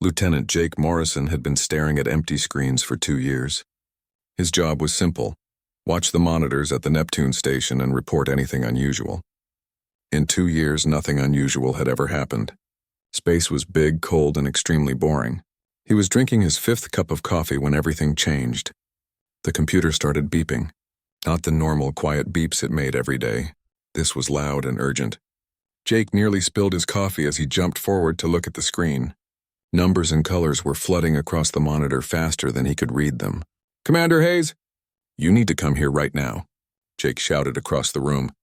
Lieutenant Jake Morrison had been staring at empty screens for 2 years. His job was simple: watch the monitors at the Neptune station and report anything unusual. In 2 years, nothing unusual had ever happened. Space was big, cold, and extremely boring. He was drinking his 5th cup of coffee when everything changed. The computer started beeping. Not the normal, quiet beeps it made every day. This was loud and urgent. Jake nearly spilled his coffee as he jumped forward to look at the screen. Numbers and colors were flooding across the monitor faster than he could read them. "Commander Hayes!" "You need to come here right now," Jake shouted across the room.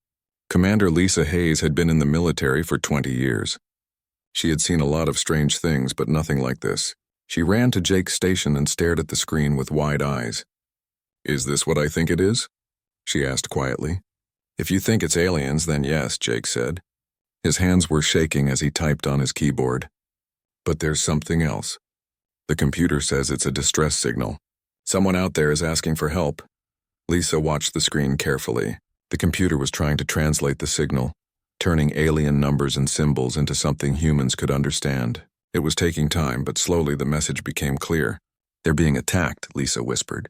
Commander Lisa Hayes had been in the military for 20 years. She had seen a lot of strange things, but nothing like this. She ran to Jake's station and stared at the screen with wide eyes. "Is this what I think it is?" she asked quietly. "If you think it's aliens, then yes," Jake said. His hands were shaking as he typed on his keyboard. "But there's something else. The computer says it's a distress signal. Someone out there is asking for help." Lisa watched the screen carefully. The computer was trying to translate the signal, turning alien numbers and symbols into something humans could understand. It was taking time, but slowly the message became clear. "They're being attacked," Lisa whispered.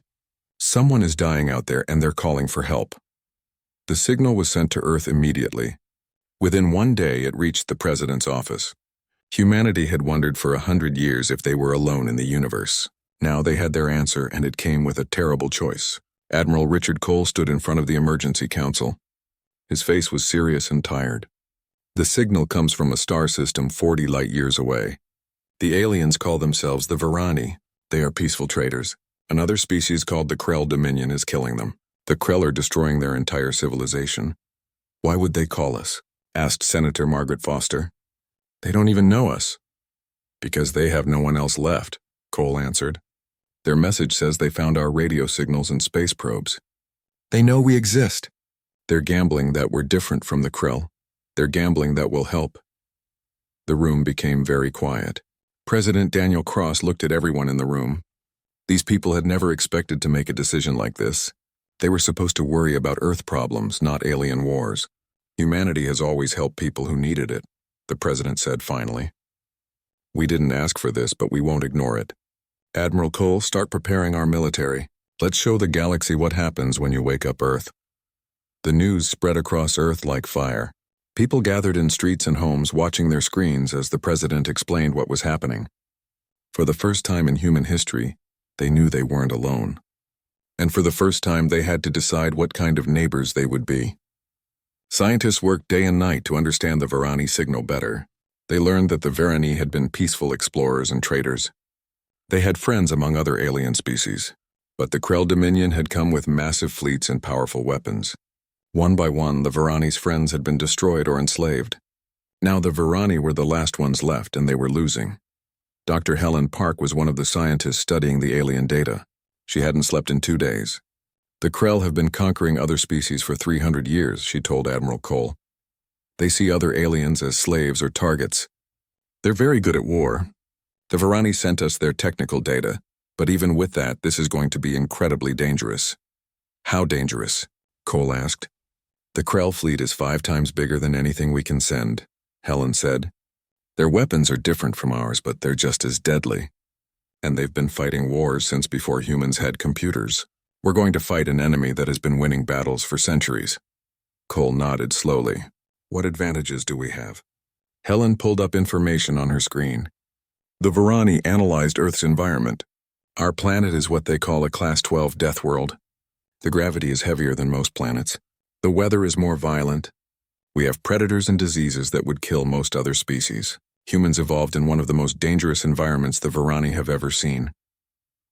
"Someone is dying out there and they're calling for help." The signal was sent to Earth immediately. Within 1 day, it reached the president's office. Humanity had wondered for 100 years if they were alone in the universe. Now they had their answer, and it came with a terrible choice. Admiral Richard Cole stood in front of the Emergency Council. His face was serious and tired. "The signal comes from a star system 40 light-years away. The aliens call themselves the Varani. They are peaceful traders. Another species called the Krell Dominion is killing them. The Krell are destroying their entire civilization." "Why would they call us?" asked Senator Margaret Foster. "They don't even know us." "Because they have no one else left," Cole answered. "Their message says they found our radio signals and space probes. They know we exist. They're gambling that we're different from the Krell. They're gambling that we'll help." The room became very quiet. President Daniel Cross looked at everyone in the room. These people had never expected to make a decision like this. They were supposed to worry about Earth problems, not alien wars. "Humanity has always helped people who needed it," the president said finally. "We didn't ask for this, but we won't ignore it. Admiral Cole, start preparing our military. Let's show the galaxy what happens when you wake up Earth." The news spread across Earth like fire. People gathered in streets and homes watching their screens as the president explained what was happening. For the first time in human history, they knew they weren't alone. And for the first time, they had to decide what kind of neighbors they would be. Scientists worked day and night to understand the Varani signal better. They learned that the Varani had been peaceful explorers and traders. They had friends among other alien species. But the Krell Dominion had come with massive fleets and powerful weapons. One by one, the Varani's friends had been destroyed or enslaved. Now the Varani were the last ones left, and they were losing. Dr. Helen Park was one of the scientists studying the alien data. She hadn't slept in 2 days. "The Krell have been conquering other species for 300 years, she told Admiral Cole. "They see other aliens as slaves or targets. They're very good at war. The Varani sent us their technical data, but even with that, this is going to be incredibly dangerous." "How dangerous?" Cole asked. "The Krell fleet is 5 times bigger than anything we can send," Helen said. "Their weapons are different from ours, but they're just as deadly. And they've been fighting wars since before humans had computers. We're going to fight an enemy that has been winning battles for centuries." Cole nodded slowly. "What advantages do we have?" Helen pulled up information on her screen. "The Varani analyzed Earth's environment. Our planet is what they call a Class 12 death world. The gravity is heavier than most planets. The weather is more violent. We have predators and diseases that would kill most other species. Humans evolved in one of the most dangerous environments the Varani have ever seen.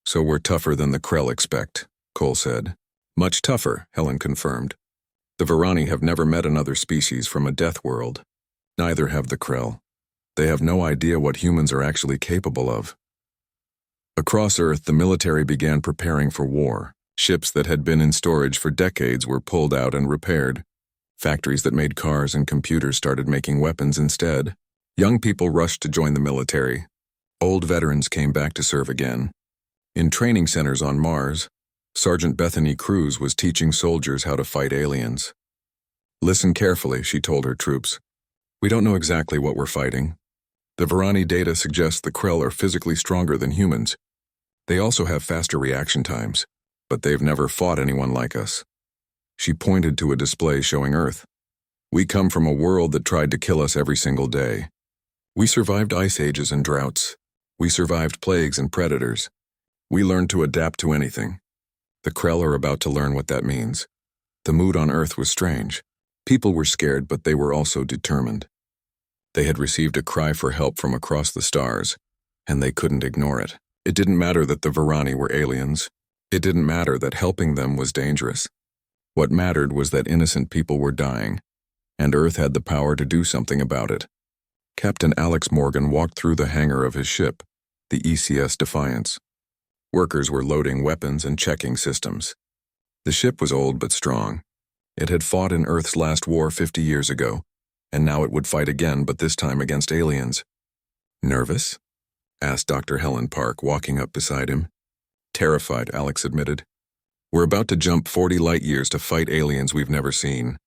So we're tougher than the Krell expect," Cole said. "Much tougher," Helen confirmed. "The Varani have never met another species from a death world. Neither have the Krell. They have no idea what humans are actually capable of." Across Earth, the military began preparing for war. Ships that had been in storage for decades were pulled out and repaired. Factories that made cars and computers started making weapons instead. Young people rushed to join the military. Old veterans came back to serve again. In training centers on Mars, Sergeant Bethany Cruz was teaching soldiers how to fight aliens. "Listen carefully," she told her troops. "We don't know exactly what we're fighting. The Varani data suggests the Krell are physically stronger than humans. They also have faster reaction times, but they've never fought anyone like us. She pointed to a display showing Earth. We come from a world that tried to kill us every single day. We survived ice ages and droughts. We survived plagues and predators. We learned to adapt to anything. The Krell are about to learn what that means. The mood on Earth was strange. People were scared, but they were also determined. They had received a cry for help from across the stars, and they couldn't ignore it. It didn't matter that the Varani were aliens. It didn't matter that helping them was dangerous. What mattered was that innocent people were dying, and Earth had the power to do something about it. Captain Alex Morgan walked through the hangar of his ship, the ECS Defiance. Workers were loading weapons and checking systems. The ship was old but strong. It had fought in Earth's last war 50 years ago, and now it would fight again, but this time against aliens. Nervous? Asked Dr. Helen Park, walking up beside him. Terrified, Alex admitted. We're about to jump 40 light years to fight aliens we've never seen.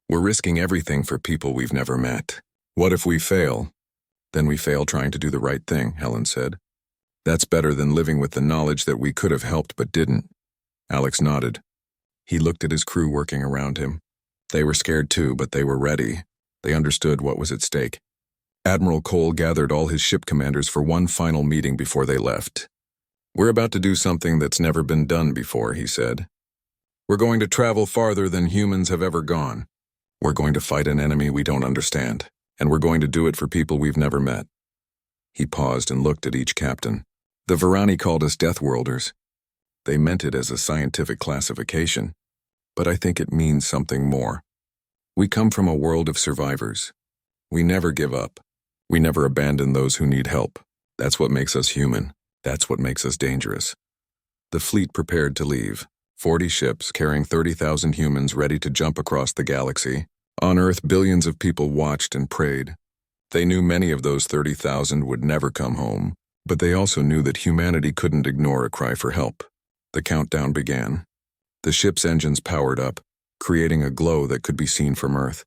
We're risking everything for people we've never met. What if we fail? Then we fail trying to do the right thing, Helen said. That's better than living with the knowledge that we could have helped but didn't. Alex nodded. He looked at his crew working around him. They were scared too, but they were ready. They understood what was at stake. Admiral Cole gathered all his ship commanders for one final meeting before they left. We're about to do something that's never been done before, he said. We're going to travel farther than humans have ever gone. We're going to fight an enemy we don't understand, and we're going to do it for people we've never met. He paused and looked at each captain. The Varani called us Deathworlders. They meant it as a scientific classification, but I think it means something more. We come from a world of survivors. We never give up. We never abandon those who need help. That's what makes us human. That's what makes us dangerous. The fleet prepared to leave. 40 ships carrying 30,000 humans ready to jump across the galaxy. On Earth, billions of people watched and prayed. They knew many of those 30,000 would never come home, but they also knew that humanity couldn't ignore a cry for help. The countdown began. The ship's engines powered up, creating a glow that could be seen from Earth.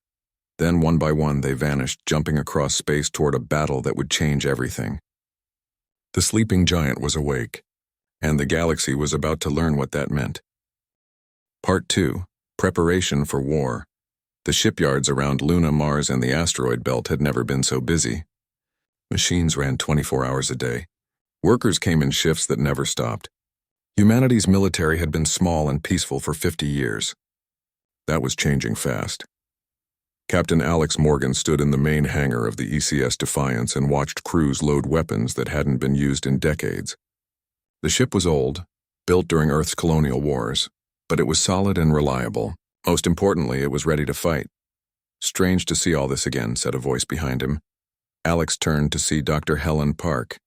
Then, one by one, they vanished, jumping across space toward a battle that would change everything. The sleeping giant was awake, and the galaxy was about to learn what that meant. Part 2. Preparation for War. The shipyards around Luna, Mars, and the asteroid belt had never been so busy. Machines ran 24 hours a day. Workers came in shifts that never stopped. Humanity's military had been small and peaceful for 50 years. That was changing fast. Captain Alex Morgan stood in the main hangar of the ECS Defiance and watched crews load weapons that hadn't been used in decades. The ship was old, built during Earth's colonial wars, but it was solid and reliable. Most importantly, it was ready to fight. Strange to see all this again, said a voice behind him. Alex turned to see Dr. Helen Park.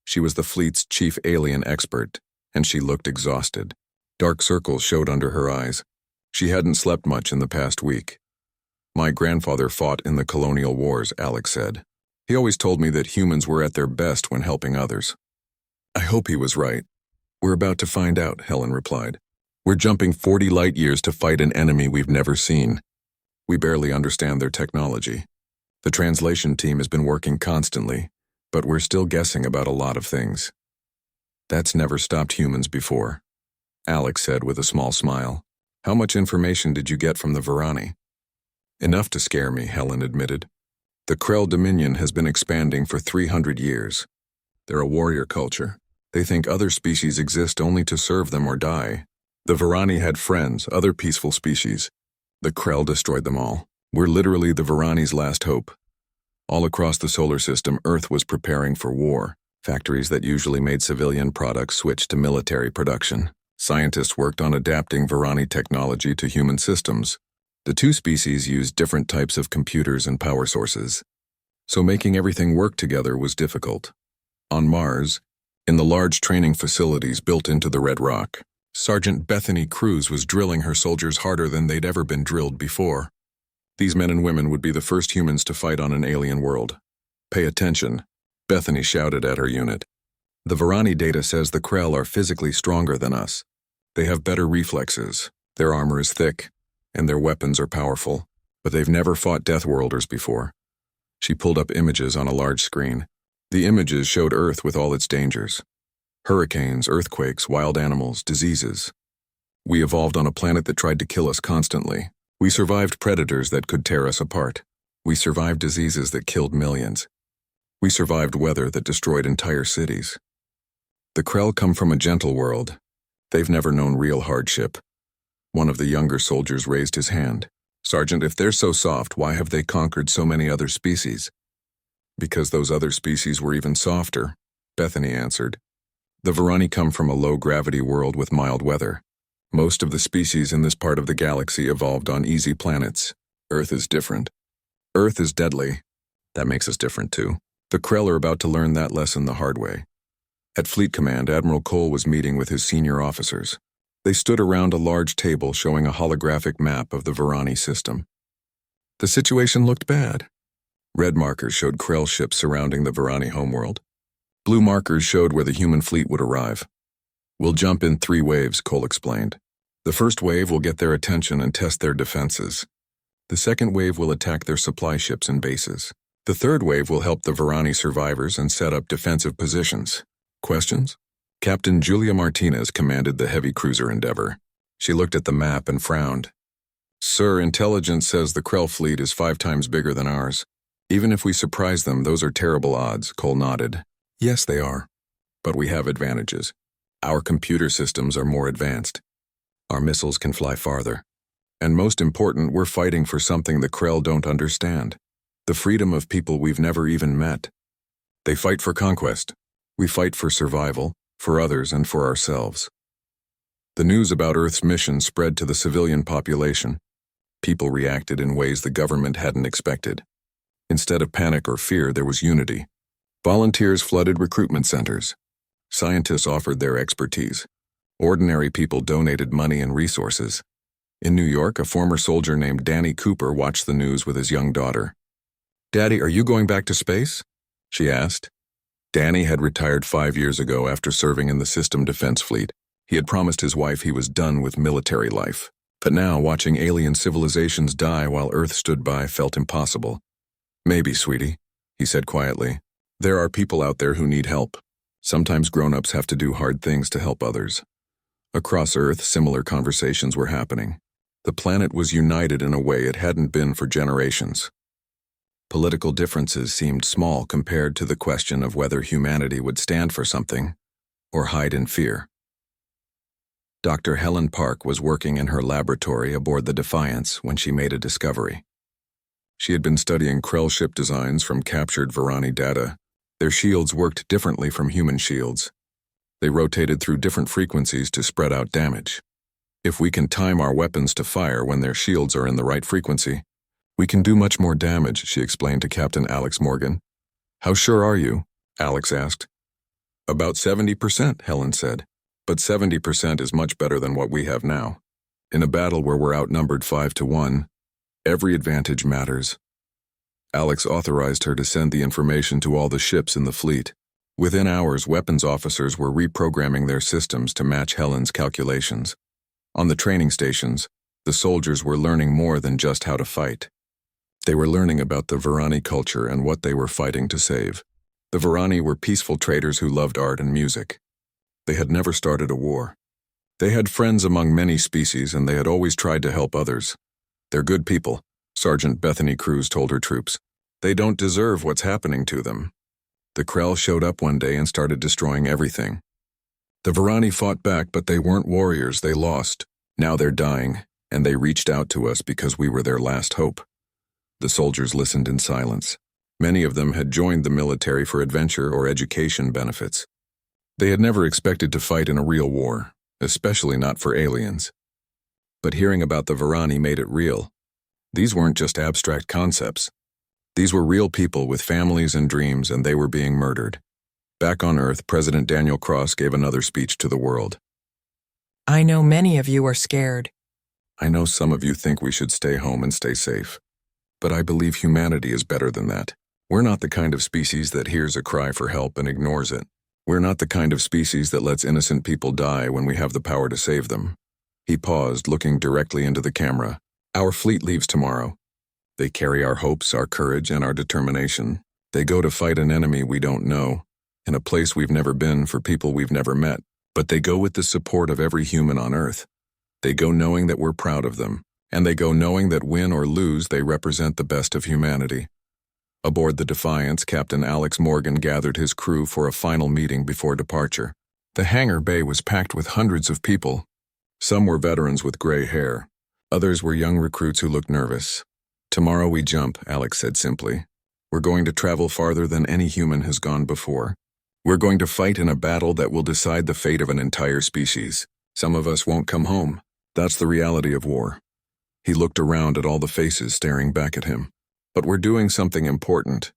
She was the fleet's chief alien expert, and she looked exhausted. Dark circles showed under her eyes. She hadn't slept much in the past week. My grandfather fought in the colonial wars, Alex said. He always told me that humans were at their best when helping others. I hope he was right. We're about to find out, Helen replied. We're jumping 40 light years to fight an enemy we've never seen. We barely understand their technology. The translation team has been working constantly, but we're still guessing about a lot of things. That's never stopped humans before, Alex said with a small smile. How much information did you get from the Varani? Enough to scare me, Helen admitted. The Krell Dominion has been expanding for 300 years. They're a warrior culture. They think other species exist only to serve them or die. The Varani had friends, other peaceful species. The Krell destroyed them all. We're literally the Varani's last hope. All across the solar system, Earth was preparing for war. Factories that usually made civilian products switched to military production. Scientists worked on adapting Varani technology to human systems. The two species used different types of computers and power sources, so making everything work together was difficult. On Mars, in the large training facilities built into the Red Rock, Sergeant Bethany Cruz was drilling her soldiers harder than they'd ever been drilled before. These men and women would be the first humans to fight on an alien world. Pay attention, Bethany shouted at her unit. The Varani data says the Krell are physically stronger than us. They have better reflexes, their armor is thick, and their weapons are powerful, but they've never fought Deathworlders before. She pulled up images on a large screen. The images showed Earth with all its dangers. Hurricanes, earthquakes, wild animals, diseases. We evolved on a planet that tried to kill us constantly. We survived predators that could tear us apart. We survived diseases that killed millions. We survived weather that destroyed entire cities. The Krell come from a gentle world. They've never known real hardship. One of the younger soldiers raised his hand. Sergeant, if they're so soft, why have they conquered so many other species? Because those other species were even softer, Bethany answered. The Varani come from a low-gravity world with mild weather. Most of the species in this part of the galaxy evolved on easy planets. Earth is different. Earth is deadly. That makes us different too. The Krell are about to learn that lesson the hard way. At Fleet Command, Admiral Cole was meeting with his senior officers. They stood around a large table showing a holographic map of the Varani system. The situation looked bad. Red markers showed Krell ships surrounding the Varani homeworld. Blue markers showed where the human fleet would arrive. We'll jump in 3 waves, Cole explained. The first wave will get their attention and test their defenses. The second wave will attack their supply ships and bases. The third wave will help the Varani survivors and set up defensive positions. Questions? Captain Julia Martinez commanded the heavy cruiser Endeavor. She looked at the map and frowned. Sir, intelligence says the Krell fleet is 5 times bigger than ours. Even if we surprise them, those are terrible odds, Cole nodded. Yes, they are. But we have advantages. Our computer systems are more advanced. Our missiles can fly farther. And most important, we're fighting for something the Krell don't understand. The freedom of people we've never even met. They fight for conquest. We fight for survival, for others, and for ourselves. The news about Earth's mission spread to the civilian population. People reacted in ways the government hadn't expected. Instead of panic or fear, there was unity. Volunteers flooded recruitment centers. Scientists offered their expertise. Ordinary people donated money and resources. In New York, a former soldier named Danny Cooper watched the news with his young daughter. Daddy, are you going back to space? She asked. Danny had retired 5 years ago after serving in the System Defense Fleet. He had promised his wife he was done with military life. But now, watching alien civilizations die while Earth stood by felt impossible. Maybe, sweetie, he said quietly. There are people out there who need help. Sometimes grown-ups have to do hard things to help others. Across Earth, similar conversations were happening. The planet was united in a way it hadn't been for generations. Political differences seemed small compared to the question of whether humanity would stand for something or hide in fear. Dr. Helen Park was working in her laboratory aboard the Defiance when she made a discovery. She had been studying Krell ship designs from captured Varani data. Their shields worked differently from human shields. They rotated through different frequencies to spread out damage. If we can time our weapons to fire when their shields are in the right frequency, we can do much more damage, she explained to Captain Alex Morgan. How sure are you? Alex asked. About 70%, Helen said. But 70% is much better than what we have now. In a battle where we're outnumbered 5-1, every advantage matters. Alex authorized her to send the information to all the ships in the fleet. Within hours, weapons officers were reprogramming their systems to match Helen's calculations. On the training stations, the soldiers were learning more than just how to fight. They were learning about the Varani culture and what they were fighting to save. The Varani were peaceful traders who loved art and music. They had never started a war. They had friends among many species, and they had always tried to help others. They're good people, Sergeant Bethany Cruz told her troops. They don't deserve what's happening to them. The Krell showed up one day and started destroying everything. The Varani fought back, but they weren't warriors, they lost. Now they're dying, and they reached out to us because we were their last hope. The soldiers listened in silence. Many of them had joined the military for adventure or education benefits. They had never expected to fight in a real war, especially not for aliens. But hearing about the Varani made it real. These weren't just abstract concepts. These were real people with families and dreams, and they were being murdered. Back on Earth, President Daniel Cross gave another speech to the world. I know many of you are scared. I know some of you think we should stay home and stay safe. But I believe humanity is better than that. We're not the kind of species that hears a cry for help and ignores it. We're not the kind of species that lets innocent people die when we have the power to save them. He paused, looking directly into the camera. Our fleet leaves tomorrow. They carry our hopes, our courage, and our determination. They go to fight an enemy we don't know, in a place we've never been for people we've never met, but they go with the support of every human on Earth. They go knowing that we're proud of them, and they go knowing that win or lose they represent the best of humanity. Aboard the Defiance, Captain Alex Morgan gathered his crew for a final meeting before departure. The hangar bay was packed with hundreds of people. Some were veterans with gray hair. Others were young recruits who looked nervous. "Tomorrow we jump," Alex said simply. "We're going to travel farther than any human has gone before. We're going to fight in a battle that will decide the fate of an entire species. Some of us won't come home. That's the reality of war." He looked around at all the faces staring back at him. "But we're doing something important.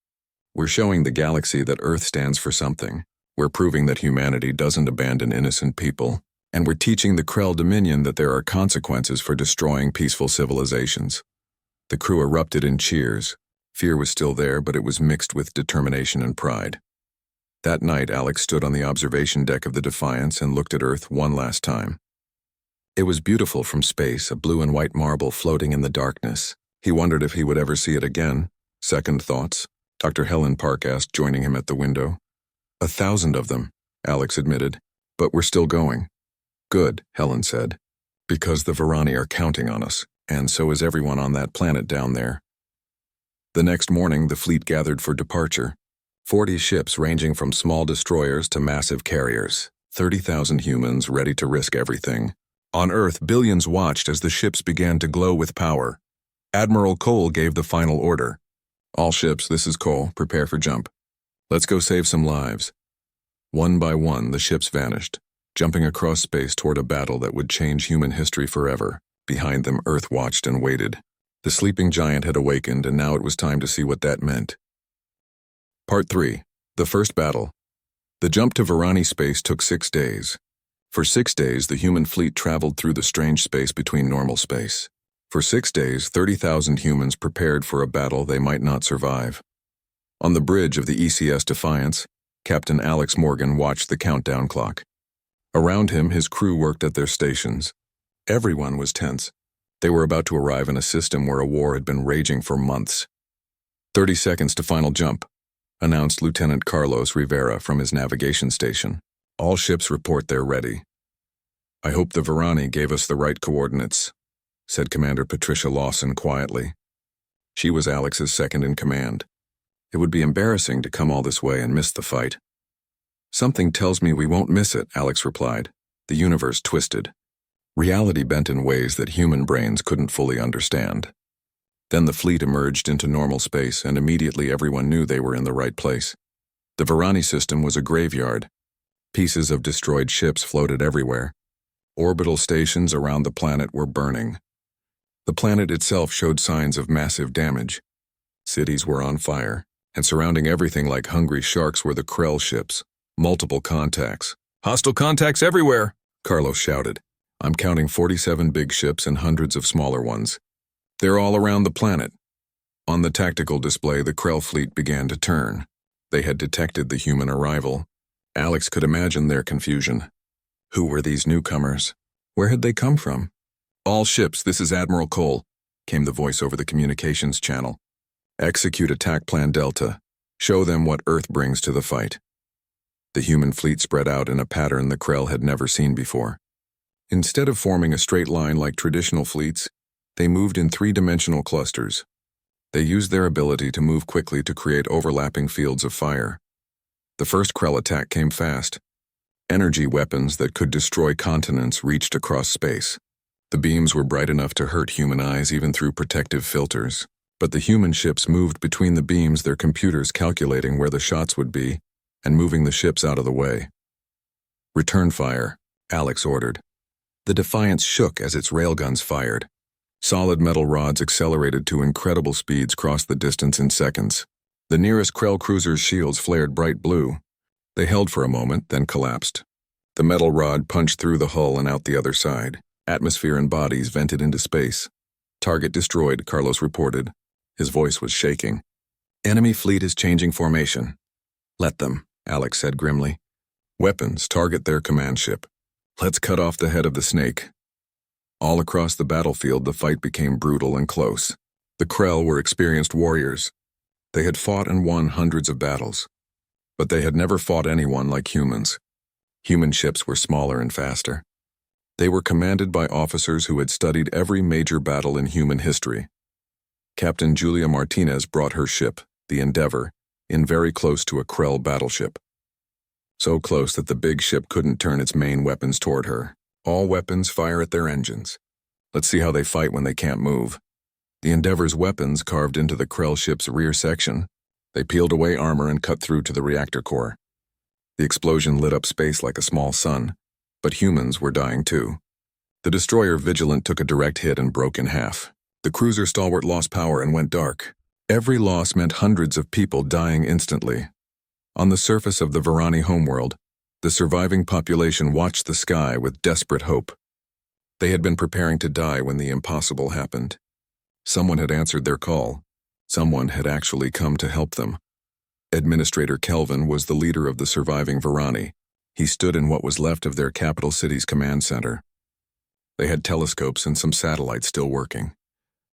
We're showing the galaxy that Earth stands for something. We're proving that humanity doesn't abandon innocent people. And we're teaching the Krell Dominion that there are consequences for destroying peaceful civilizations." The crew erupted in cheers. Fear was still there, but it was mixed with determination and pride. That night, Alex stood on the observation deck of the Defiance and looked at Earth one last time. It was beautiful from space, a blue and white marble floating in the darkness. He wondered if he would ever see it again. Second thoughts, Dr. Helen Park asked, joining him at the window. 1,000 of them, Alex admitted, "but we're still going." "Good," Helen said, "because the Varani are counting on us, and so is everyone on that planet down there." The next morning, the fleet gathered for departure. 40 ships ranging from small destroyers to massive carriers, 30,000 humans ready to risk everything. On Earth, billions watched as the ships began to glow with power. Admiral Cole gave the final order. "All ships, this is Cole, prepare for jump. Let's go save some lives." One by one, the ships vanished, jumping across space toward a battle that would change human history forever. Behind them, Earth watched and waited. The sleeping giant had awakened, and now it was time to see what that meant. Part 3. The First Battle. The jump to Varani space took 6 days. For 6 days, the human fleet traveled through the strange space between normal space. For 6 days, 30,000 humans prepared for a battle they might not survive. On the bridge of the ECS Defiance, Captain Alex Morgan watched the countdown clock. Around him, his crew worked at their stations. Everyone was tense. They were about to arrive in a system where a war had been raging for months. 30 seconds to final jump, announced Lieutenant Carlos Rivera from his navigation station. "All ships report they're ready." "I hope the Varani gave us the right coordinates," said Commander Patricia Lawson quietly. She was Alex's second in command. It would be embarrassing to come all this way and miss the fight. "Something tells me we won't miss it," Alex replied. The universe twisted. Reality bent in ways that human brains couldn't fully understand. Then the fleet emerged into normal space, and immediately everyone knew they were in the right place. The Varani system was a graveyard. Pieces of destroyed ships floated everywhere. Orbital stations around the planet were burning. The planet itself showed signs of massive damage. Cities were on fire, and surrounding everything like hungry sharks were the Krell ships. Multiple contacts. "Hostile contacts everywhere," Carlos shouted. "I'm counting 47 big ships and hundreds of smaller ones. They're all around the planet." On the tactical display, the Krell fleet began to turn. They had detected the human arrival. Alex could imagine their confusion. Who were these newcomers? Where had they come from? "All ships, this is Admiral Cole," came the voice over the communications channel. "Execute Attack Plan Delta. Show them what Earth brings to the fight." The human fleet spread out in a pattern the Krell had never seen before. Instead of forming a straight line like traditional fleets, they moved in three-dimensional clusters. They used their ability to move quickly to create overlapping fields of fire. The first Krell attack came fast. Energy weapons that could destroy continents reached across space. The beams were bright enough to hurt human eyes even through protective filters. But the human ships moved between the beams, their computers calculating where the shots would be and moving the ships out of the way. "Return fire," Alex ordered. The Defiance shook as its railguns fired. Solid metal rods accelerated to incredible speeds across the distance in seconds. The nearest Krell cruiser's shields flared bright blue. They held for a moment, then collapsed. The metal rod punched through the hull and out the other side. Atmosphere and bodies vented into space. "Target destroyed," Carlos reported. His voice was shaking. "Enemy fleet is changing formation." "Let them," Alex said grimly. "Weapons, target their command ship. Let's cut off the head of the snake." All across the battlefield, the fight became brutal and close. The Krell were experienced warriors. They had fought and won hundreds of battles, but they had never fought anyone like humans. Human ships were smaller and faster. They were commanded by officers who had studied every major battle in human history. Captain Julia Martinez brought her ship, the Endeavor, in very close to a Krell battleship. So close that the big ship couldn't turn its main weapons toward her. All weapons fire at their engines. Let's see how they fight when they can't move. The Endeavor's weapons carved into the Krell ship's rear section. They peeled away armor and cut through to the reactor core. The explosion lit up space like a small sun, but humans were dying too. The destroyer Vigilant took a direct hit and broke in half. The cruiser Stalwart lost power and went dark. Every loss meant hundreds of people dying instantly. On the surface of the Varani homeworld, the surviving population watched the sky with desperate hope. They had been preparing to die when the impossible happened. Someone had answered their call. Someone had actually come to help them. Administrator Kelvin was the leader of the surviving Varani. He stood in what was left of their capital city's command center. They had telescopes and some satellites still working.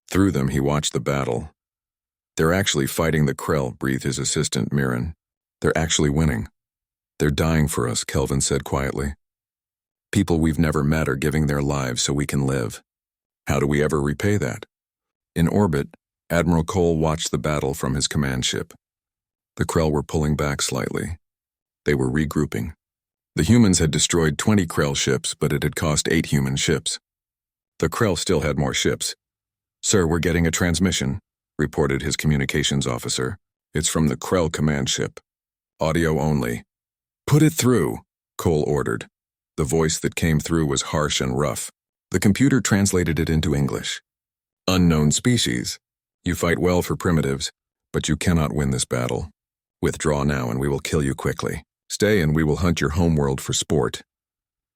Through them, he watched the battle. "They're actually fighting the Krell," breathed his assistant, Mirren. "They're actually winning." "They're dying for us," Kelvin said quietly. "People we've never met are giving their lives so we can live. How do we ever repay that?" In orbit, Admiral Cole watched the battle from his command ship. The Krell were pulling back slightly. They were regrouping. The humans had destroyed 20 Krell ships, but it had cost 8 human ships. The Krell still had more ships. "Sir, we're getting a transmission," reported his communications officer. "It's from the Krell command ship. Audio only." "Put it through," Cole ordered. The voice that came through was harsh and rough. The computer translated it into English. "Unknown species. You fight well for primitives, but you cannot win this battle. Withdraw now and we will kill you quickly. Stay and we will hunt your homeworld for sport."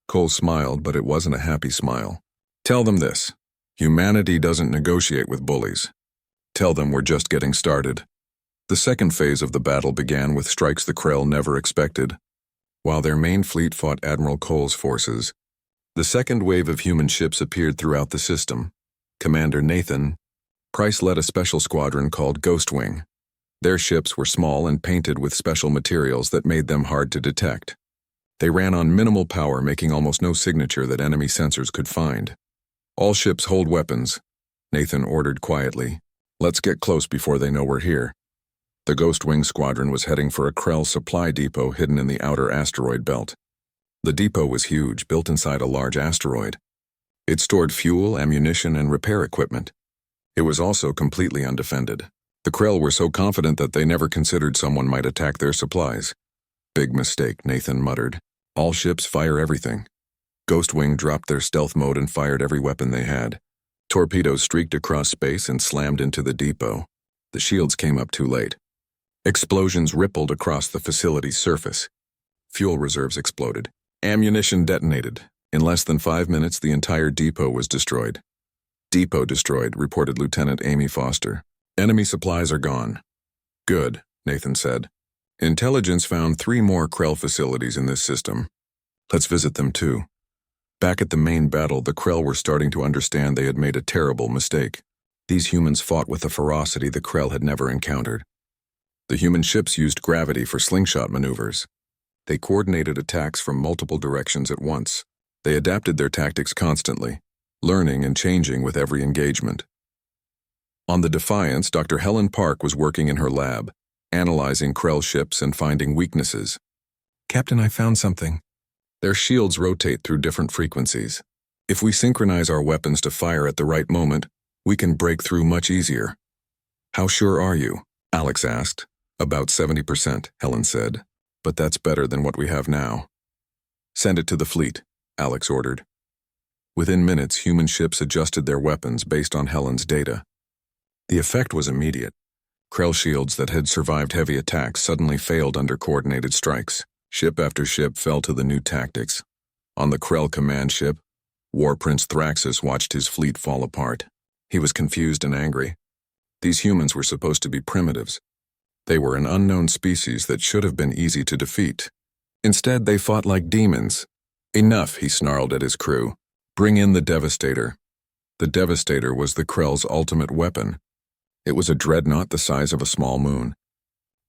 Cole smiled, but it wasn't a happy smile. "Tell them this. Humanity doesn't negotiate with bullies. Tell them we're just getting started." The second phase of the battle began with strikes the Krell never expected. While their main fleet fought Admiral Cole's forces, the second wave of human ships appeared throughout the system. Commander Nathan Price led a special squadron called Ghostwing. Their ships were small and painted with special materials that made them hard to detect. They ran on minimal power, making almost no signature that enemy sensors could find. "All ships hold weapons," Nathan ordered quietly. "Let's get close before they know we're here." The Ghostwing squadron was heading for a Krell supply depot hidden in the outer asteroid belt. The depot was huge, built inside a large asteroid. It stored fuel, ammunition, and repair equipment. It was also completely undefended. The Krell were so confident that they never considered someone might attack their supplies. "Big mistake," Nathan muttered. "All ships fire everything." Ghostwing dropped their stealth mode and fired every weapon they had. Torpedoes streaked across space and slammed into the depot. The shields came up too late. Explosions rippled across the facility's surface. Fuel reserves exploded. Ammunition detonated. In less than 5 minutes, the entire depot was destroyed. "Depot destroyed," reported Lieutenant Amy Foster. "Enemy supplies are gone." "Good," Nathan said. "Intelligence found 3 more Krell facilities in this system. Let's visit them too." Back at the main battle, the Krell were starting to understand they had made a terrible mistake. These humans fought with a ferocity the Krell had never encountered. The human ships used gravity for slingshot maneuvers. They coordinated attacks from multiple directions at once. They adapted their tactics constantly, learning and changing with every engagement. On the Defiance, Dr. Helen Park was working in her lab, analyzing Krell ships and finding weaknesses. "Captain, I found something." Their shields rotate through different frequencies. If we synchronize our weapons to fire at the right moment, we can break through much easier. "How sure are you?" Alex asked. "About 70%, Helen said. "But that's better than what we have now." "Send it to the fleet," Alex ordered. Within minutes, human ships adjusted their weapons based on Helen's data. The effect was immediate. Krell shields that had survived heavy attacks suddenly failed under coordinated strikes. Ship after ship fell to the new tactics. On the Krell command ship, War Prince Thraxus watched his fleet fall apart. He was confused and angry. These humans were supposed to be primitives. They were an unknown species that should have been easy to defeat. Instead, they fought like demons. "Enough," he snarled at his crew. "Bring in the Devastator." The Devastator was the Krell's ultimate weapon. It was a dreadnought the size of a small moon.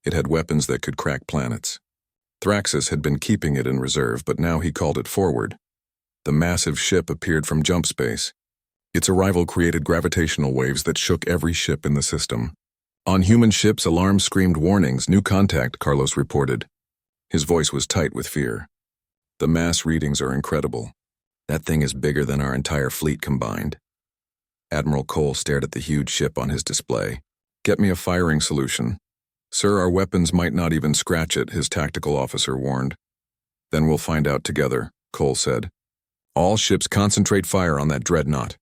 It had weapons that could crack planets. Thraxus had been keeping it in reserve, but now he called it forward. The massive ship appeared from jump space. Its arrival created gravitational waves that shook every ship in the system. On human ships, alarms screamed warnings, new contact, Carlos reported. His voice was tight with fear. The mass readings are incredible. That thing is bigger than our entire fleet combined. Admiral Cole stared at the huge ship on his display. Get me a firing solution. Sir, our weapons might not even scratch it, his tactical officer warned. Then we'll find out together, Cole said. All ships concentrate fire on that dreadnought.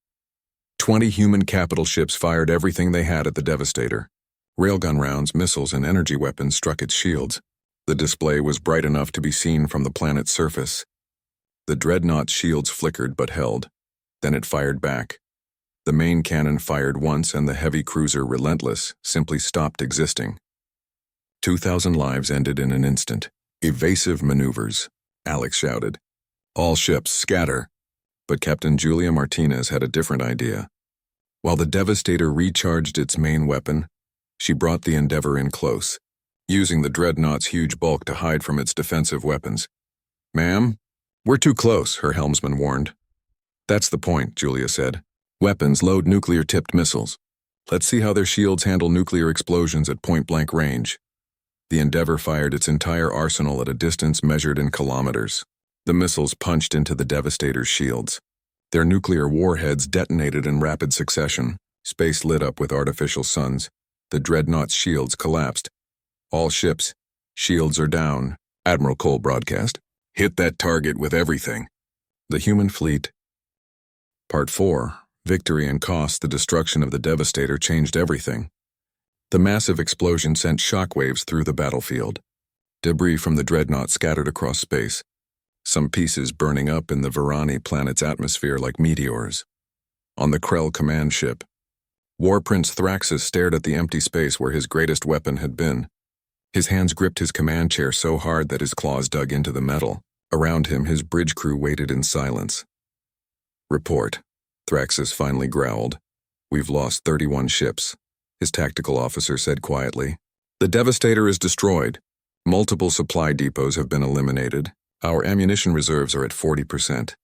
20 human capital ships fired everything they had at the Devastator. Railgun rounds, missiles, and energy weapons struck its shields. The display was bright enough to be seen from the planet's surface. The dreadnought's shields flickered but held. Then it fired back. The main cannon fired once, and the heavy cruiser, relentless, simply stopped existing. 2,000 lives ended in an instant. Evasive maneuvers, Alex shouted. All ships, scatter. But Captain Julia Martinez had a different idea. While the Devastator recharged its main weapon, she brought the Endeavor in close, using the dreadnought's huge bulk to hide from its defensive weapons. Ma'am, we're too close, her helmsman warned. That's the point, Julia said. Weapons load nuclear-tipped missiles. Let's see how their shields handle nuclear explosions at point-blank range. The Endeavor fired its entire arsenal at a distance measured in kilometers. The missiles punched into the Devastator's shields. Their nuclear warheads detonated in rapid succession. Space lit up with artificial suns. The dreadnought's shields collapsed. All ships, shields are down, Admiral Cole broadcast. Hit that target with everything. The human fleet. Part 4. Victory and cost. The destruction of the Devastator changed everything. The massive explosion sent shockwaves through the battlefield. Debris from the dreadnought scattered across space, some pieces burning up in the Varani planet's atmosphere like meteors. On the Krell command ship, War Prince Thraxus stared at the empty space where his greatest weapon had been. His hands gripped his command chair so hard that his claws dug into the metal. Around him, his bridge crew waited in silence. Report, Thraxus finally growled. We've lost 31 ships, his tactical officer said quietly. The Devastator is destroyed. Multiple supply depots have been eliminated. Our ammunition reserves are at 40%.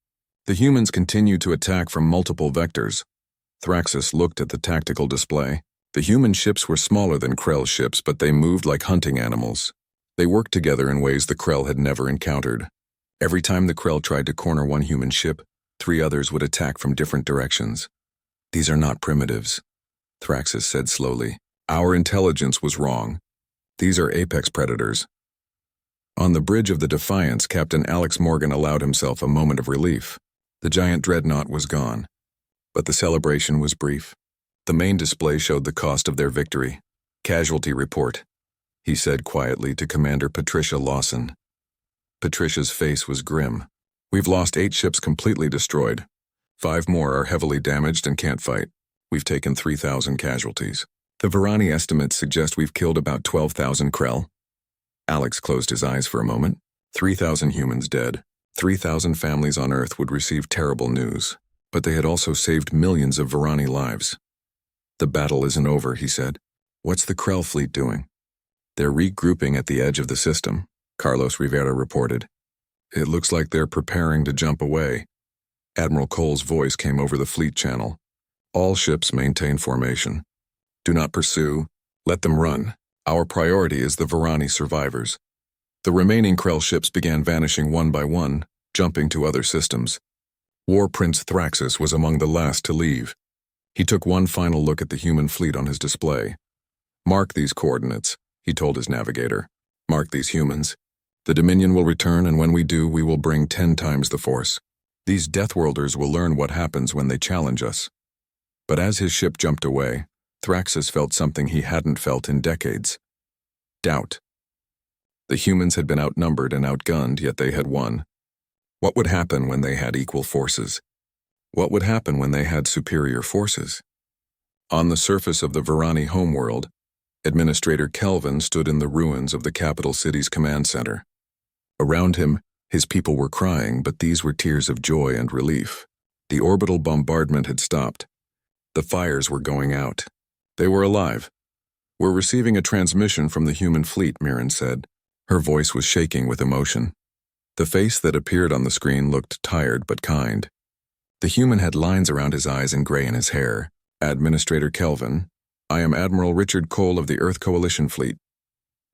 The humans continue to attack from multiple vectors. Thraxus looked at the tactical display. The human ships were smaller than Krell ships, but they moved like hunting animals. They worked together in ways the Krell had never encountered. Every time the Krell tried to corner one human ship, 3 others would attack from different directions. These are not primitives, Thraxus said slowly. Our intelligence was wrong. These are apex predators. On the bridge of the Defiance, Captain Alex Morgan allowed himself a moment of relief. The giant dreadnought was gone. But the celebration was brief. The main display showed the cost of their victory. Casualty report, he said quietly to Commander Patricia Lawson. Patricia's face was grim. We've lost 8 ships completely destroyed. 5 more are heavily damaged and can't fight. We've taken 3,000 casualties. The Varani estimates suggest we've killed about 12,000 Krell. Alex closed his eyes for a moment. 3,000 humans dead. 3,000 families on Earth would receive terrible news. But they had also saved millions of Varani lives. The battle isn't over, he said. What's the Krell fleet doing? They're regrouping at the edge of the system, Carlos Rivera reported. It looks like they're preparing to jump away. Admiral Cole's voice came over the fleet channel. All ships maintain formation. Do not pursue. Let them run. Our priority is the Varani survivors. The remaining Krell ships began vanishing one by one, jumping to other systems. War Prince Thraxus was among the last to leave. He took one final look at the human fleet on his display. Mark these coordinates, he told his navigator. Mark these humans. The Dominion will return, and when we do, we will bring 10 times the force. These Deathworlders will learn what happens when they challenge us. But as his ship jumped away, Thraxus felt something he hadn't felt in decades. Doubt. The humans had been outnumbered and outgunned, yet they had won. What would happen when they had equal forces? What would happen when they had superior forces? On the surface of the Varani homeworld, Administrator Kelvin stood in the ruins of the capital city's command center. Around him, his people were crying, but these were tears of joy and relief. The orbital bombardment had stopped. The fires were going out. They were alive. "We're receiving a transmission from the human fleet," Mirren said. Her voice was shaking with emotion. The face that appeared on the screen looked tired but kind. The human had lines around his eyes and gray in his hair. "Administrator Kelvin, I am Admiral Richard Cole of the Earth Coalition Fleet.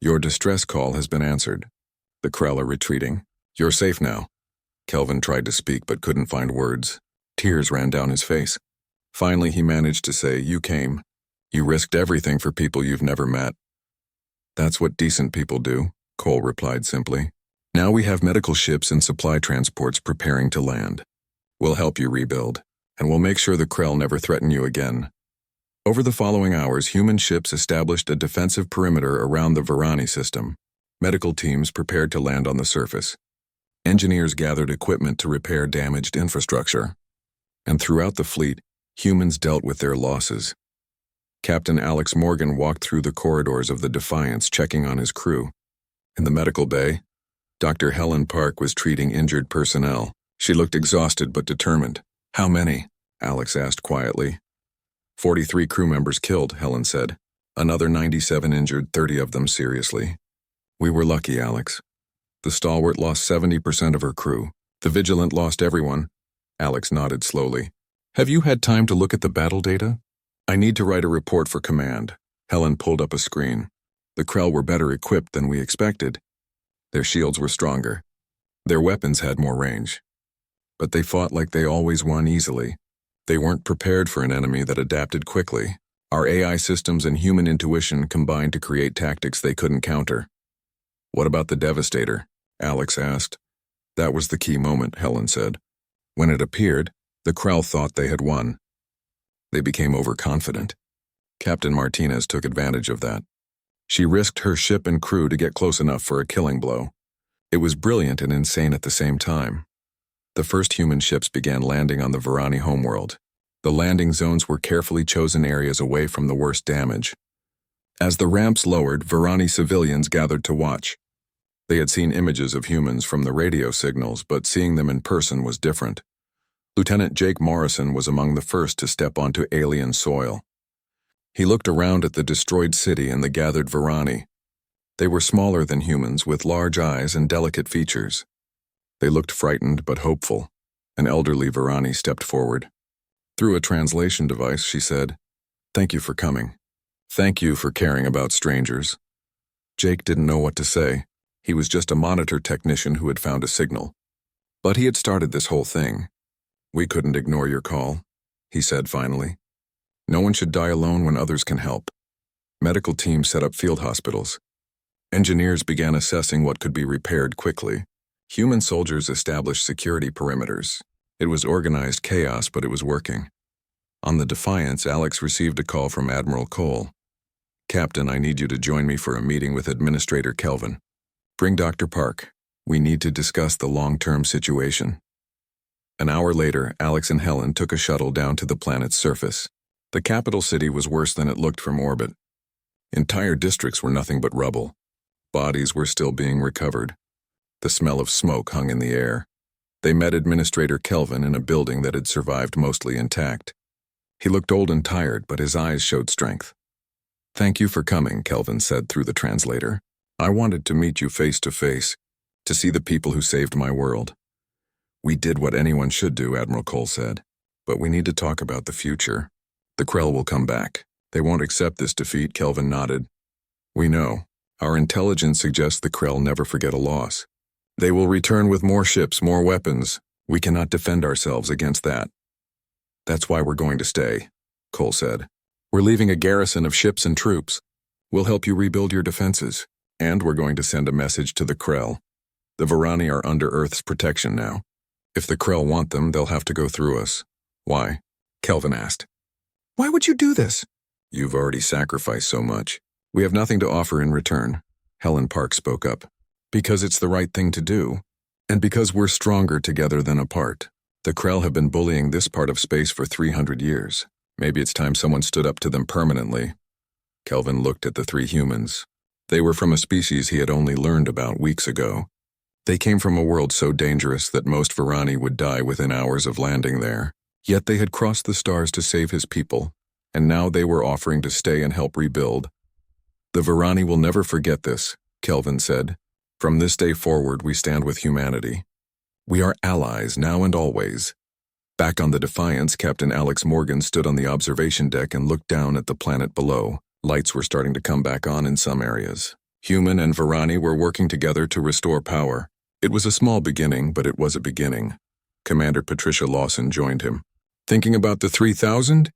Your distress call has been answered. The Krell are retreating. You're safe now." Kelvin tried to speak but couldn't find words. Tears ran down his face. Finally, he managed to say, "You came. You risked everything for people you've never met." "That's what decent people do," Cole replied simply. "Now we have medical ships and supply transports preparing to land. We'll help you rebuild, and we'll make sure the Krell never threaten you again." Over the following hours, human ships established a defensive perimeter around the Varani system. Medical teams prepared to land on the surface. Engineers gathered equipment to repair damaged infrastructure. And throughout the fleet, humans dealt with their losses. Captain Alex Morgan walked through the corridors of the Defiance, checking on his crew. In the medical bay, Dr. Helen Park was treating injured personnel. She looked exhausted but determined. "How many?" Alex asked quietly. 43 crew members killed," Helen said. "Another 97 injured, 30 of them seriously." "We were lucky, Alex. The Stalwart lost 70% of her crew. The Vigilant lost everyone." Alex nodded slowly. "Have you had time to look at the battle data?" "I need to write a report for command." Helen pulled up a screen. "The Krell were better equipped than we expected. Their shields were stronger. Their weapons had more range. But they fought like they always won easily. They weren't prepared for an enemy that adapted quickly. Our AI systems and human intuition combined to create tactics they couldn't counter." "What about the Devastator?" Alex asked. "That was the key moment," Helen said. "When it appeared, the Krell thought they had won. They became overconfident. Captain Martinez took advantage of that. She risked her ship and crew to get close enough for a killing blow. It was brilliant and insane at the same time." The first human ships began landing on the Varani homeworld. The landing zones were carefully chosen areas away from the worst damage. As the ramps lowered, Varani civilians gathered to watch. They had seen images of humans from the radio signals, but seeing them in person was different. Lieutenant Jake Morrison was among the first to step onto alien soil. He looked around at the destroyed city and the gathered Varani. They were smaller than humans, with large eyes and delicate features. They looked frightened but hopeful. An elderly Varani stepped forward. Through a translation device, she said, "Thank you for coming. Thank you for caring about strangers." Jake didn't know what to say. He was just a monitor technician who had found a signal. But he had started this whole thing. "We couldn't ignore your call," he said finally. "No one should die alone when others can help." Medical teams set up field hospitals. Engineers began assessing what could be repaired quickly. Human soldiers established security perimeters. It was organized chaos, but it was working. On the Defiance, Alex received a call from Admiral Cole. "Captain, I need you to join me for a meeting with Administrator Kelvin. Bring Dr. Park. We need to discuss the long-term situation." An hour later, Alex and Helen took a shuttle down to the planet's surface. The capital city was worse than it looked from orbit. Entire districts were nothing but rubble. Bodies were still being recovered. The smell of smoke hung in the air. They met Administrator Kelvin in a building that had survived mostly intact. He looked old and tired, but his eyes showed strength. "Thank you for coming," Kelvin said through the translator. "I wanted to meet you face to face, to see the people who saved my world." "We did what anyone should do," Admiral Cole said. "But we need to talk about the future. The Krell will come back. They won't accept this defeat," Kelvin nodded. "We know. Our intelligence suggests the Krell never forget a loss. They will return with more ships, more weapons. We cannot defend ourselves against that." "That's why we're going to stay," Cole said. "We're leaving a garrison of ships and troops. We'll help you rebuild your defenses. And we're going to send a message to the Krell. The Varani are under Earth's protection now. If the Krell want them, they'll have to go through us." "Why?" Kelvin asked. "Why would you do this?" "You've already sacrificed so much. We have nothing to offer in return," Helen Park spoke up. "Because it's the right thing to do, and because we're stronger together than apart. The Krell have been bullying this part of space for 300 years. Maybe it's time someone stood up to them permanently." Kelvin looked at the three humans. They were from a species he had only learned about weeks ago. They came from a world so dangerous that most Varani would die within hours of landing there. Yet they had crossed the stars to save his people. and now they were offering to stay and help rebuild. The Varani will never forget this, Kelvin said. From this day forward, we stand with humanity. We are allies now and always. Back on the Defiance, Captain Alex Morgan stood on the observation deck and looked down at the planet below. Lights were starting to come back on in some areas. Human and Varani were working together to restore power. It was a small beginning, but it was a beginning. Commander Patricia Lawson joined him. Thinking about the 3,000?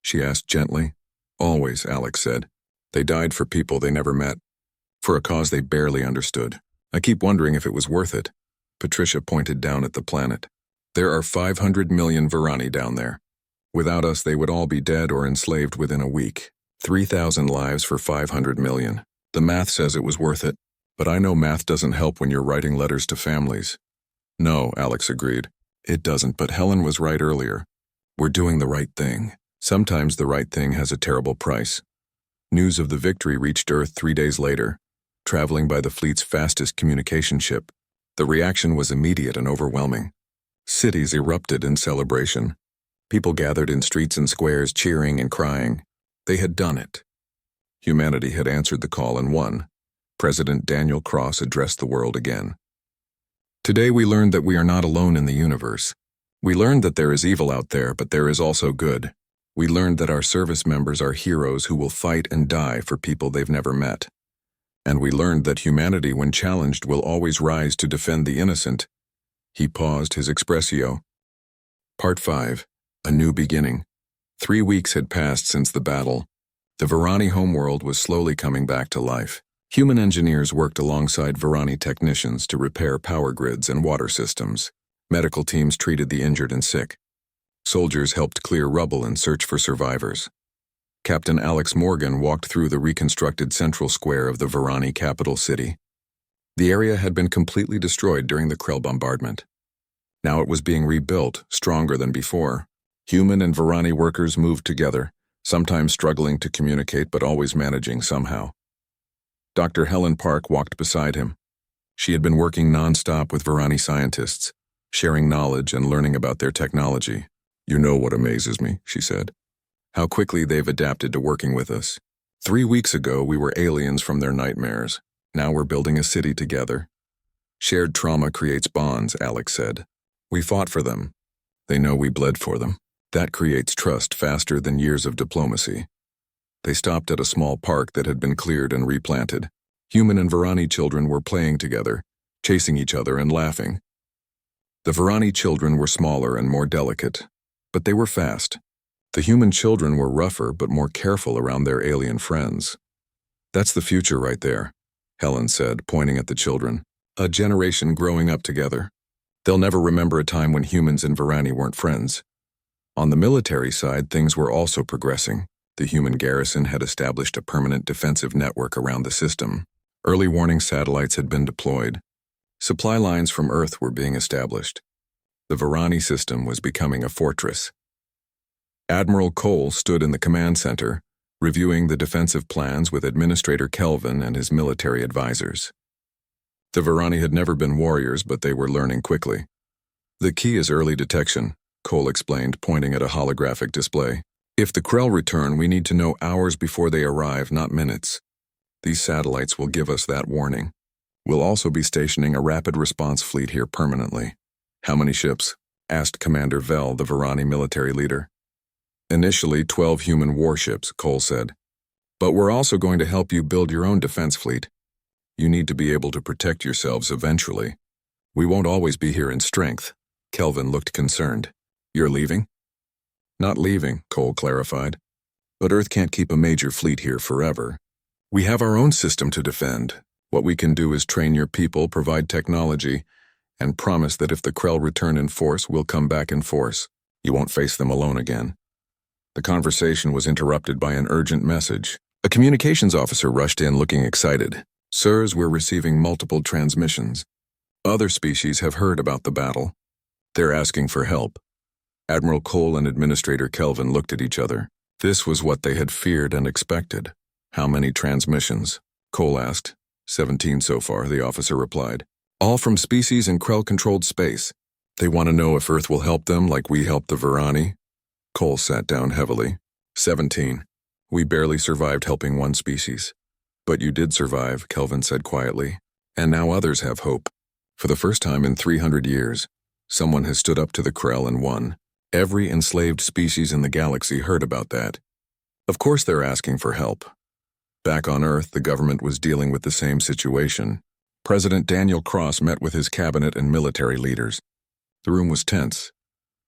She asked gently. Always, Alex said. They died for people they never met, for a cause they barely understood. I keep wondering if it was worth it. Patricia pointed down at the planet. There are 500 million Varani down there. Without us, they would all be dead or enslaved within a week. 3,000 lives for 500 million. The math says it was worth it, but I know math doesn't help when you're writing letters to families. No, Alex agreed. It doesn't, but Helen was right earlier. We're doing the right thing. Sometimes the right thing has a terrible price. News of the victory reached Earth 3 days later, traveling by the fleet's fastest communication ship. The reaction was immediate and overwhelming. Cities erupted in celebration. People gathered in streets and squares cheering and crying. They had done it. Humanity had answered the call and won. President Daniel Cross addressed the world again. Today we learned that we are not alone in the universe. We learned that there is evil out there, but there is also good. We learned that our service members are heroes who will fight and die for people they've never met. And we learned that humanity, when challenged, will always rise to defend the innocent. He paused his expressio. Part 5. A New Beginning. 3 weeks had passed since the battle. The Varani homeworld was slowly coming back to life. Human engineers worked alongside Varani technicians to repair power grids and water systems. Medical teams treated the injured and sick. Soldiers helped clear rubble and search for survivors. Captain Alex Morgan walked through the reconstructed central square of the Varani capital city. The area had been completely destroyed during the Krell bombardment. Now it was being rebuilt, stronger than before. Human and Varani workers moved together, sometimes struggling to communicate but always managing somehow. Dr. Helen Park walked beside him. She had been working non-stop with Varani scientists, sharing knowledge and learning about their technology. You know what amazes me, she said. How quickly they've adapted to working with us. 3 weeks ago, we were aliens from their nightmares. Now we're building a city together. Shared trauma creates bonds, Alex said. We fought for them. They know we bled for them. That creates trust faster than years of diplomacy. They stopped at a small park that had been cleared and replanted. Human and Varani children were playing together, chasing each other and laughing. The Varani children were smaller and more delicate, but they were fast. The human children were rougher but more careful around their alien friends. That's the future right there, Helen said, pointing at the children. A generation growing up together. They'll never remember a time when humans and Varani weren't friends. On the military side, things were also progressing. The human garrison had established a permanent defensive network around the system. Early warning satellites had been deployed. Supply lines from Earth were being established. The Varani system was becoming a fortress. Admiral Cole stood in the command center, reviewing the defensive plans with Administrator Kelvin and his military advisors. The Varani had never been warriors, but they were learning quickly. The key is early detection, Cole explained, pointing at a holographic display. If the Krell return, we need to know hours before they arrive, not minutes. These satellites will give us that warning. We'll also be stationing a rapid response fleet here permanently. How many ships? Asked Commander Vell, the Varani military leader. Initially 12 human warships, Cole said. But we're also going to help you build your own defense fleet. You need to be able to protect yourselves eventually. We won't always be here in strength. Kelvin looked concerned. You're leaving? Not leaving, Cole clarified. But Earth can't keep a major fleet here forever. We have our own system to defend. What we can do is train your people, provide technology, and promise that if the Krell return in force, we'll come back in force. You won't face them alone again. The conversation was interrupted by an urgent message. A communications officer rushed in looking excited. Sirs, we're receiving multiple transmissions. Other species have heard about the battle. They're asking for help. Admiral Cole and Administrator Kelvin looked at each other. This was what they had feared and expected. How many transmissions? Cole asked. 17 so far, the officer replied. All from species in Krell-controlled space. They want to know if Earth will help them like we helped the Varani. Cole sat down heavily. 17. We barely survived helping one species. But you did survive, Kelvin said quietly. And now others have hope. For the first time in 300 years, someone has stood up to the Krell and won. Every enslaved species in the galaxy heard about that. Of course they're asking for help. Back on Earth, the government was dealing with the same situation. President Daniel Cross met with his cabinet and military leaders. The room was tense.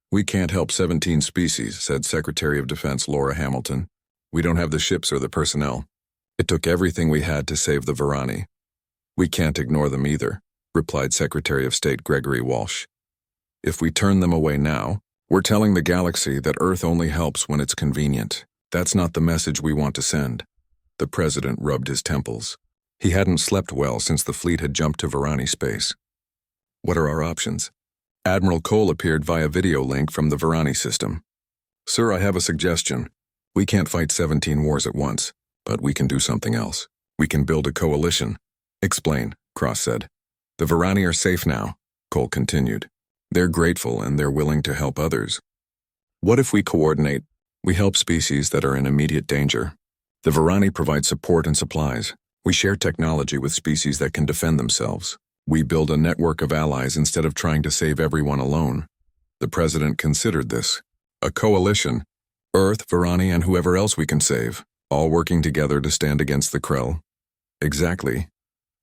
"We can't help 17 species," said Secretary of Defense Laura Hamilton. "We don't have the ships or the personnel. It took everything we had to save the Varani." "We can't ignore them either," replied Secretary of State Gregory Walsh. "If we turn them away now, we're telling the galaxy that Earth only helps when it's convenient. That's not the message we want to send." The president rubbed his temples. He hadn't slept well since the fleet had jumped to Varani space. "What are our options?" Admiral Cole appeared via video link from the Varani system. "Sir, I have a suggestion. We can't fight 17 wars at once, but we can do something else. We can build a coalition." "Explain," Cross said. "The Varani are safe now," Cole continued. "They're grateful and they're willing to help others. What if we coordinate? We help species that are in immediate danger. The Varani provide support and supplies. We share technology with species that can defend themselves. We build a network of allies instead of trying to save everyone alone." The president considered this. A coalition. Earth, Varani, and whoever else we can save, all working together to stand against the Krell. "Exactly,"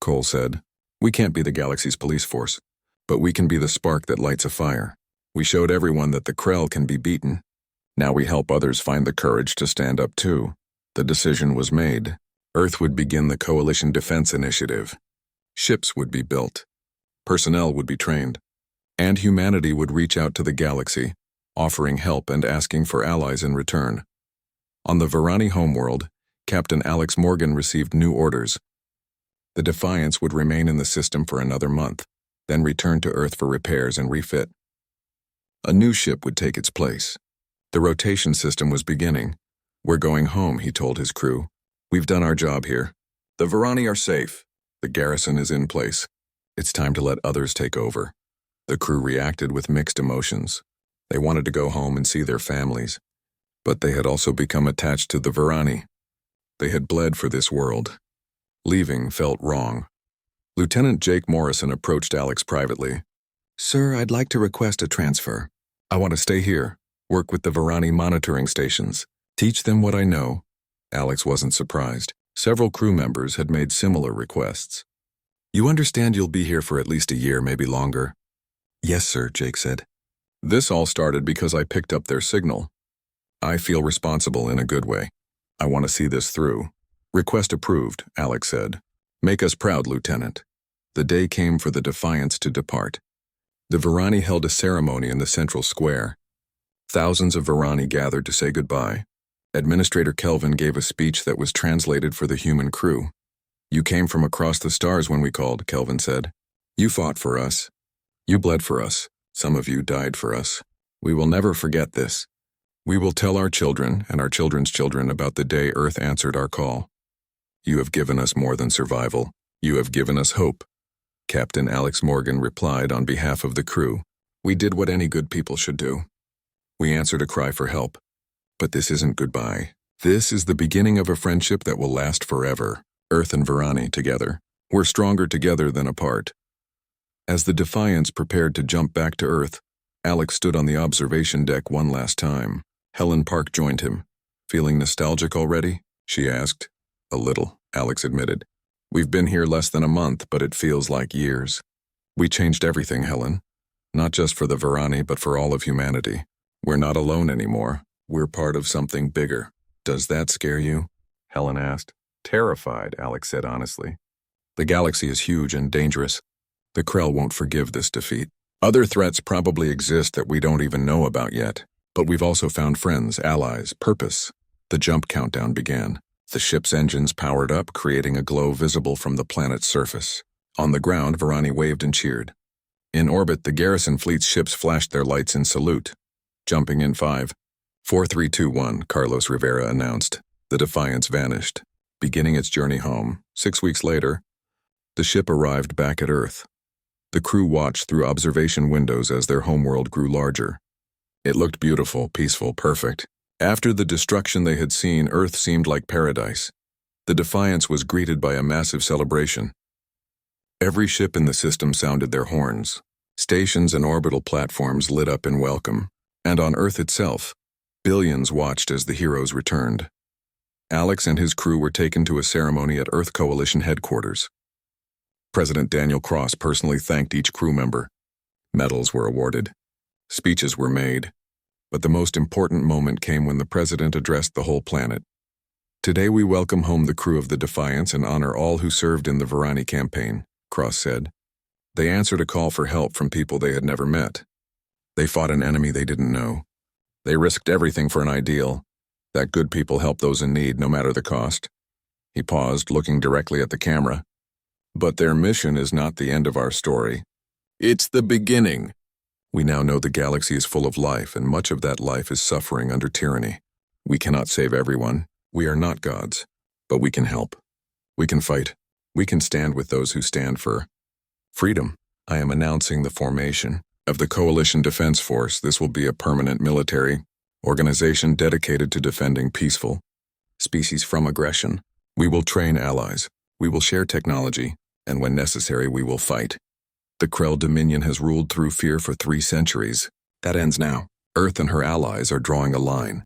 Cole said. "We can't be the galaxy's police force, but we can be the spark that lights a fire. We showed everyone that the Krell can be beaten. Now we help others find the courage to stand up too." The decision was made. Earth would begin the Coalition Defense Initiative. Ships would be built. Personnel would be trained. And humanity would reach out to the galaxy, offering help and asking for allies in return. On the Varani homeworld, Captain Alex Morgan received new orders. The Defiance would remain in the system for another month, then return to Earth for repairs and refit. A new ship would take its place. The rotation system was beginning. "We're going home," he told his crew. "We've done our job here. The Varani are safe. The garrison is in place. It's time to let others take over." The crew reacted with mixed emotions. They wanted to go home and see their families, but they had also become attached to the Varani. They had bled for this world. Leaving felt wrong. Lieutenant Jake Morrison approached Alex privately. "Sir, I'd like to request a transfer. I want to stay here, work with the Varani monitoring stations, teach them what I know." Alex wasn't surprised. Several crew members had made similar requests. "You understand you'll be here for at least a year, maybe longer?" "Yes, sir," Jake said. "This all started because I picked up their signal. I feel responsible in a good way. I want to see this through." "Request approved," Alex said. "Make us proud, Lieutenant." The day came for the Defiance to depart. The Varani held a ceremony in the central square. Thousands of Varani gathered to say goodbye. Administrator Kelvin gave a speech that was translated for the human crew. "You came from across the stars when we called," Kelvin said. "You fought for us. You bled for us. Some of you died for us. We will never forget this. We will tell our children and our children's children about the day Earth answered our call. You have given us more than survival. You have given us hope." Captain Alex Morgan replied on behalf of the crew. "We did what any good people should do. We answered a cry for help. But this isn't goodbye. This is the beginning of a friendship that will last forever. Earth and Varani together. We're stronger together than apart." As the Defiance prepared to jump back to Earth, Alex stood on the observation deck one last time. Helen Park joined him. "Feeling nostalgic already?" she asked. "A little," Alex admitted. "We've been here less than a month, but it feels like years. We changed everything, Helen. Not just for the Varani, but for all of humanity. We're not alone anymore. We're part of something bigger." "Does that scare you?" Helen asked. "Terrified," Alex said honestly. "The galaxy is huge and dangerous. The Krell won't forgive this defeat. Other threats probably exist that we don't even know about yet. But we've also found friends, allies, purpose." The jump countdown began. The ship's engines powered up, creating a glow visible from the planet's surface. On the ground, Varani waved and cheered. In orbit, the garrison fleet's ships flashed their lights in salute. "Jumping in 5, 4, 3, 2, 1, Carlos Rivera announced. The Defiance vanished, beginning its journey home. 6 weeks later, the ship arrived back at Earth. The crew watched through observation windows as their homeworld grew larger. It looked beautiful, peaceful, perfect. After the destruction they had seen, Earth seemed like paradise. The Defiance was greeted by a massive celebration. Every ship in the system sounded their horns. Stations and orbital platforms lit up in welcome. And on Earth itself, billions watched as the heroes returned. Alex and his crew were taken to a ceremony at Earth Coalition headquarters. President Daniel Cross personally thanked each crew member. Medals were awarded. Speeches were made. But the most important moment came when the president addressed the whole planet. Today we welcome home the crew of the Defiance and honor all who served in the Varani campaign, Cross said. They answered a call for help from people they had never met. They fought an enemy they didn't know. They risked everything for an ideal, that good people help those in need no matter the cost. He paused, looking directly at the camera. But their mission is not the end of our story. It's the beginning. We now know the galaxy is full of life, and much of that life is suffering under tyranny. We cannot save everyone. We are not gods. But we can help. We can fight. We can stand with those who stand for freedom. I am announcing the formation of the Coalition Defense Force. This will be a permanent military organization dedicated to defending peaceful species from aggression. We will train allies. We will share technology. And when necessary, we will fight. The Krell Dominion has ruled through fear for 3 centuries. That ends now. Earth and her allies are drawing a line.